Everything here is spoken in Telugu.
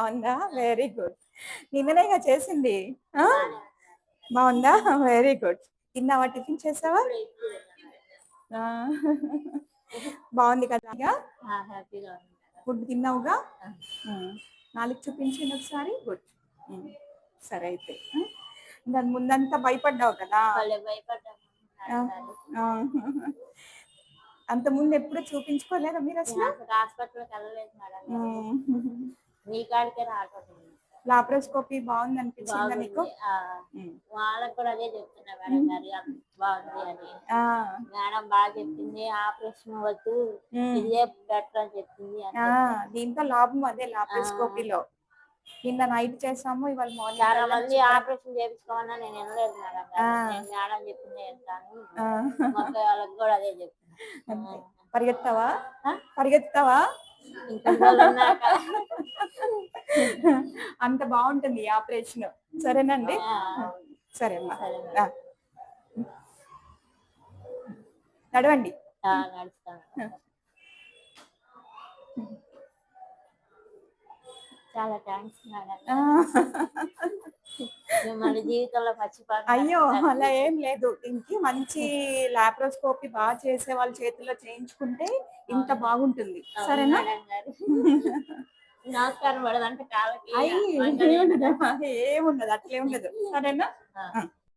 బాగుందా? Very good. నిన్ననేగా చేసింది. ఆ! బానే ఉంది. బావుందా? Very good. తిన్నావా? టిఫిన్ చేసావా? ఇప్పుడు ఆ! బావుంది కదా! ఇగ హ్యాపీగా ఉంది మేడం. ఫుడ్ తిన్నావుగా? ఆ! హ్మ్. నాలుక చూపించండి ఒకసారి. గుడ్. హ్మ్. సరే అయితే. దాని ముందంతా భయపడ్డావు కదా! భలే భయపడ్డాము ఆ! మేడం గారు. ఆ! అంతకుముందు ఎప్పుడు చూపించుకోలేదా మీరసల? నేనసలు హాస్పిటల్‌కెళ్ళలేదు మేడం గారు. హ్మ్. మీ కాడికే రావటం నేను. లాప్రోస్కోపీ బావుందనిపించిందా నీకు? బాగుంది. ఆ! హ్మ్. వాళ్ళకి కూడా అదే చెప్తున్నా మేడం గారు. బాగుంది అని. ఆ! మేడం బాగా చెప్పింది. ఆపరేషన్ వద్దు. హ్మ్. ఇదే బెటర్ అని చెప్పింది అని ఆ! చెప్పారు. దీంతో లాభం అదే ఆ! లాప్రోస్కోపీలో. నిన్న నైట్ చేసాము. ఇవాళ మార్నింగ్ చాలా కల్లా మంది శుభ్రంగా ఆపరేషన్ చేపించుకోమన్నా నేను వినలేదు మేడం ఆ! గారు. నేను మేడం చెప్పిందే వింటాను. ఆ! మా అక్కయ్య వాళ్ళకి కూడా అదే చెప్తున్నా. అంతే. ఆ! పరిగెత్తావా? ఆ! పరిగెత్తుతావా? ఇంకొన్ని రోజులున్నాక అంత బావుంటుంది ఈ ఆపరేషను. సరేనండి? ఆ! సరే అమ్మా. సరే ఆ! మేడం. నడవండి. ఆ! నడుస్తాను. చాలా థాంక్స్ మేడం ఆ! గారు. మిమ్మల్ని జీవితంలో మర్చిపోను అయ్యో! మేడం గారు. అలా ఏం లేదు. దీనికి మంచి లాప్రోస్కోపీ చేసే వాళ్ళ చేతుల్లో చేయించుకుంటే ఇంత అవును. బాగుంటుంది. అవును సరేనా? మేడం గారు. నమస్కారం పెడదంటే కాళ్ళకి అయ్యి వంగలేను. ఏముండదు. ఏముండదు. అట్లేముండదు. సరేనా? ఆ! ఆ!